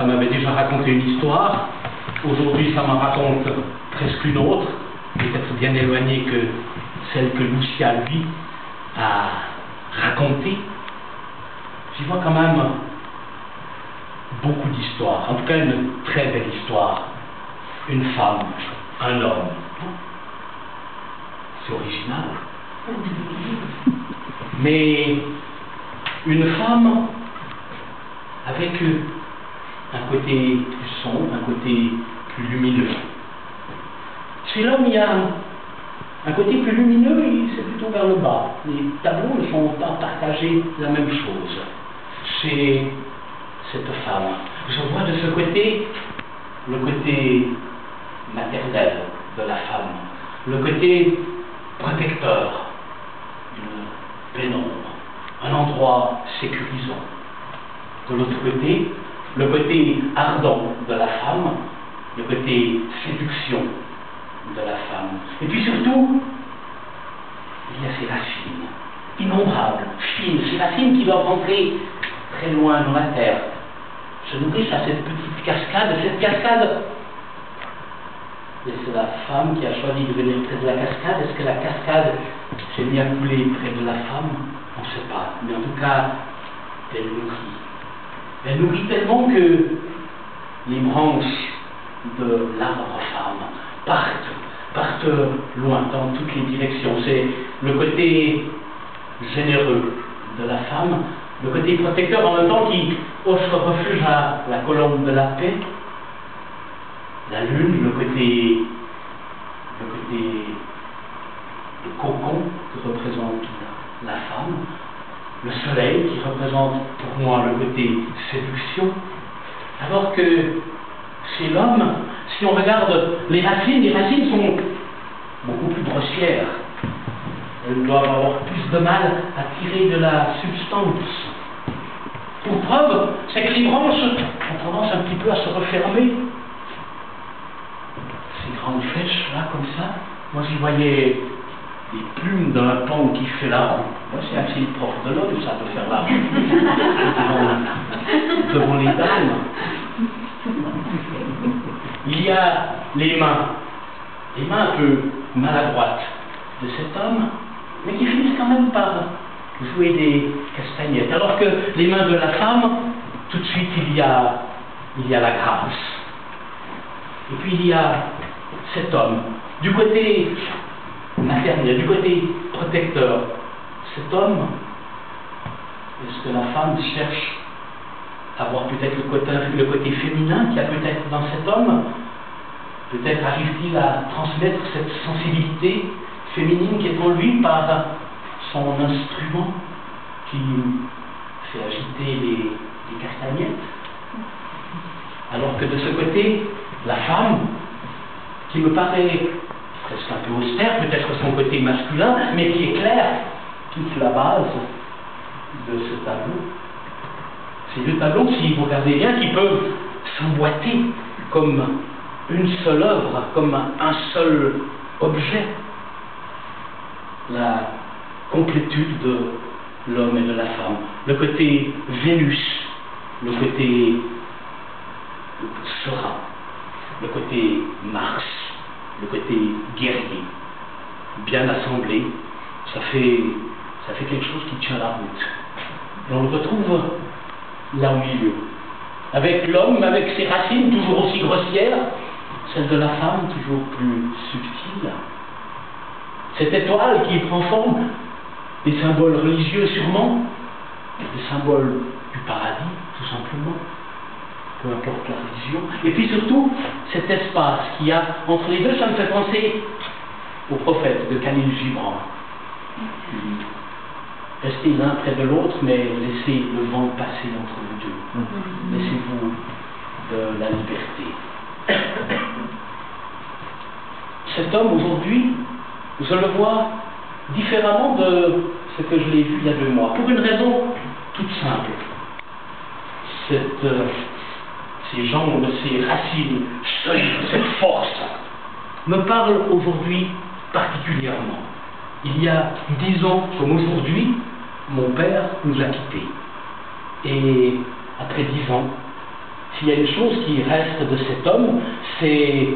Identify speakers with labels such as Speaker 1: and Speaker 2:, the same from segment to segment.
Speaker 1: ça m'avait déjà raconté une histoire. Aujourd'hui, ça m'en raconte presque une autre, peut-être bien éloignée que celle que Lucia, lui, a racontée. J'y vois quand même beaucoup d'histoires, en tout cas une très belle histoire. Une femme, un homme. C'est original. Mais une femme avec un côté plus sombre, un côté plus lumineux. Chez l'homme, il y a un côté plus lumineux, c'est plutôt vers le bas. Les tableaux ne sont pas partagés la même chose. Chez cette femme, je vois de ce côté le côté maternel de la femme, le côté protecteur d'une pénombre, un endroit sécurisant. De l'autre côté, le côté ardent de la femme, le côté séduction de la femme. Et puis surtout, il y a ces racines, innombrables, fines, ces racines qui doivent rentrer très loin dans la terre, se nourrissent à cette petite cascade, et c'est la femme qui a choisi de venir près de la cascade. Est-ce que la cascade s'est mise à couler près de la femme? On ne sait pas, mais en tout cas, elle nourrit. Elle nourrit tellement que les branches de l'arbre femme partent loin dans toutes les directions. C'est le côté généreux de la femme, le côté protecteur en même temps qui offre refuge à la colombe de la paix, la lune, le côté le cocon que représente la femme, le soleil qui représente pour moi le côté séduction, alors que chez l'homme, si on regarde les racines sont beaucoup plus grossières. Elles doivent avoir plus de mal à tirer de la substance. Pour preuve, c'est que les branches ont tendance un petit peu à se refermer. Ces grandes flèches là, comme ça, moi j'y voyais des plumes d'un pan qui fait la roue. Moi c'est assez propre de l'homme, ça, de faire la roue devant les dames. Il y a les mains un peu maladroites de cet homme, mais qui finissent quand même par jouer des castagnettes. Alors que les mains de la femme, tout de suite il y a la grâce. Et puis il y a cet homme, du côté maternel, du côté protecteur. Cet homme, est-ce que la femme cherche à voir peut-être le côté féminin qu'il y a peut-être dans cet homme? Peut-être arrive-t-il à transmettre cette sensibilité féminine qui est en lui par son instrument qui fait agiter les castagnettes? Alors que de ce côté, la femme, qui me paraît presque un peu austère, peut-être son côté masculin, mais qui éclaire toute la base de ce tableau. Ces deux tableaux, si vous regardez bien, qui peuvent s'emboîter comme une seule œuvre, comme un seul objet. La complétude de l'homme et de la femme. Le côté Vénus, le côté serein, le côté Mars, le côté guerrier. Bien assemblé, ça fait quelque chose qui tient la route. Et on le retrouve là au milieu. Avec l'homme, avec ses racines toujours aussi grossières, celle de la femme toujours plus subtile. Cette étoile qui prend forme des symboles religieux sûrement, des symboles du paradis tout simplement, peu importe la religion. Et puis surtout, cet espace qu'il y a entre les deux, ça me fait penser au prophète de Khalil Gibran. Restez l'un près de l'autre, mais laissez le vent passer entre vous deux. Laissez-vous de la liberté. Cet homme, aujourd'hui, je le vois différemment de ce que je l'ai vu il y a 2 mois, pour une raison toute simple. Ces jambes, ces racines solides, cette force, me parlent aujourd'hui particulièrement. Il y a 10 ans, comme aujourd'hui, mon père nous a quittés. Et après 10 ans, s'il y a une chose qui reste de cet homme, c'est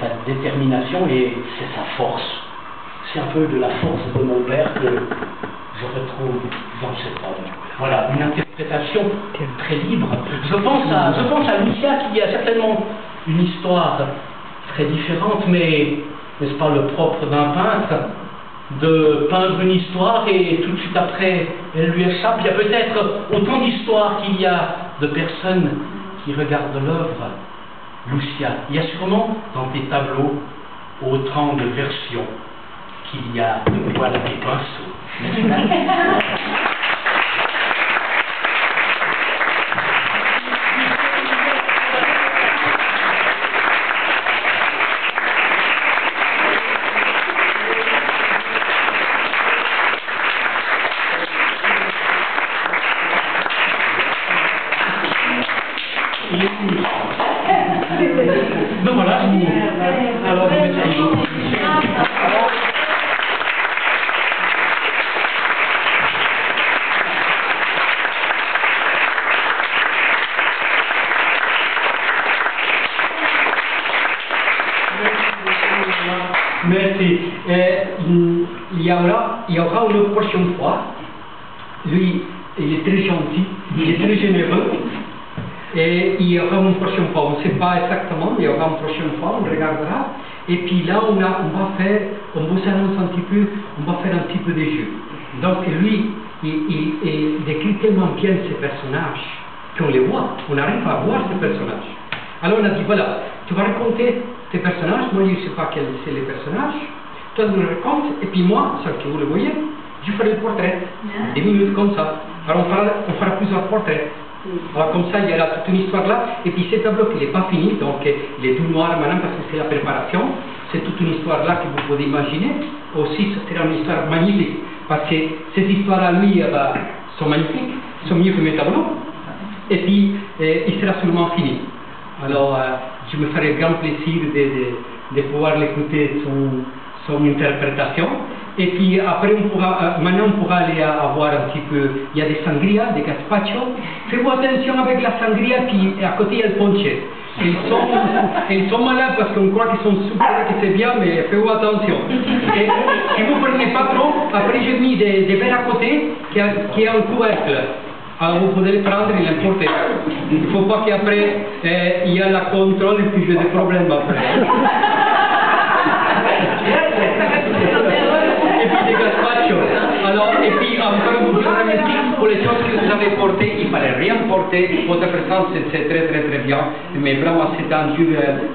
Speaker 1: sa détermination et c'est sa force. C'est un peu de la force de mon père que je retrouve dans cet homme. Voilà, une interprétation très libre. Je pense à Lucia qui a certainement une histoire très différente, mais n'est-ce pas le propre d'un peintre de peindre une histoire et tout de suite après elle lui échappe. Il y a peut-être autant d'histoires qu'il y a de personnes qui regardent l'œuvre. Lucia, il y a sûrement dans tes tableaux autant de versions qu'il y a de poils et pinceaux. Ben voilà, alors
Speaker 2: merci. Il y aura une prochaine fois. Lui, il est très gentil, il est très généreux. Et il y aura une prochaine fois, on ne sait pas exactement, mais il y aura une prochaine fois, on regardera. Et puis là, on vous annonce un petit peu, on va faire un petit peu de jeu. Donc lui, il décrit tellement bien ces personnages qu'on les voit, on arrive à voir ces personnages. Alors on a dit, voilà, tu vas raconter tes personnages, moi je ne sais pas quels sont les personnages, toi tu me racontes, et puis moi, sans que vous le voyez, je ferai le portrait, 10 minutes comme ça. Alors on fera plusieurs portraits. Alors comme ça, il y a toute une histoire là, et puis ce tableau qui n'est pas fini, donc il est tout noir maintenant parce que c'est la préparation, c'est toute une histoire là que vous pouvez imaginer, aussi ce sera une histoire magnifique, parce que ces histoires à lui sont magnifiques, sont mieux que mes tableaux, et puis il sera seulement fini. Alors je me ferai grand plaisir de pouvoir l'écouter son interprétation. Et puis après, maintenant on pourra aller voir un petit peu, il y a des sangrias, des gazpacho. Faites-vous attention avec la sangria, puis à côté il y a le ponche. Ils sont malades parce qu'on croit qu'ils sont super, que c'est bien, mais faites-vous attention. Et si vous ne prenez pas trop, après j'ai mis des verres à côté qui a un couvercle. Alors vous pouvez les prendre et l'emporter. Il ne faut pas qu'après il y a la contrôle et puis j'ai des problèmes après. Et puis des gazpacho. Alors, et puis encore vous remercie pour les choses que vous avez portées. Il ne fallait rien porter. Votre présence c'est très très très bien. Mais vraiment c'est un jour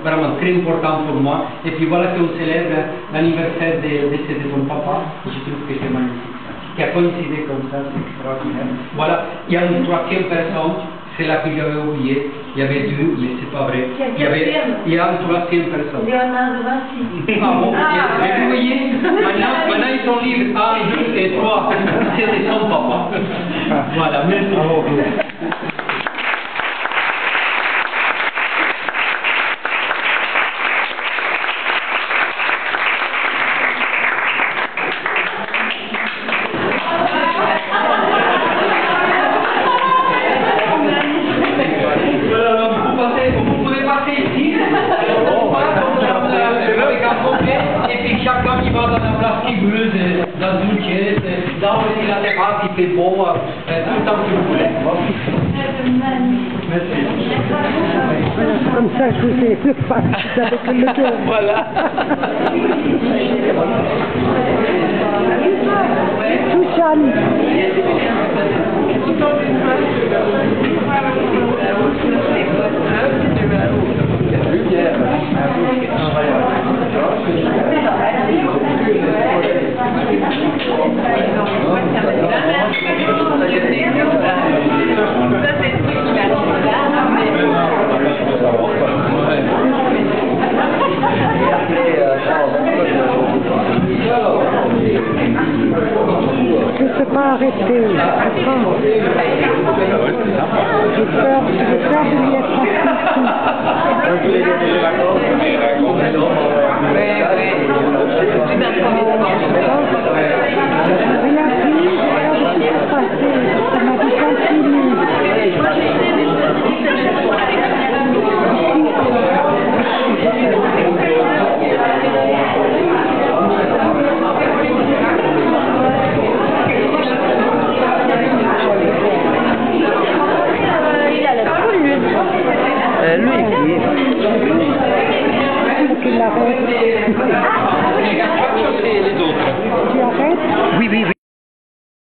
Speaker 2: vraiment très important pour moi. Et puis voilà qu'on célèbre l'anniversaire de ton papa. Je trouve que c'est magnifique. Qui a coïncidé comme ça, c'est extraordinaire. Voilà, il y a une troisième personne. C'est là que j'avais oublié. Il y avait deux, mais c'est pas vrai. Il y a une troisième personne.
Speaker 3: Leonardo Vinci.
Speaker 2: Ah bon, mais vous voyez, maintenant ils sont libres. 1, 2 et 3. C'est son papa. Voilà, merci. Chacun qui va dans la place qui veut, dans une pièce, dans la terrasse, il fait beau, tout le temps que vous voulez. Merci.
Speaker 4: Comme ça, je vous ai fait passer avec le cœur.
Speaker 1: Voilà.
Speaker 4: Tout Jeanne. Je ne sais pas arrêter. Attends. J'ai peur de lui être passé. Ça m'a dit continue. il arrête.
Speaker 3: Les autres.
Speaker 4: Tu arrêtes?
Speaker 3: Oui, oui, oui.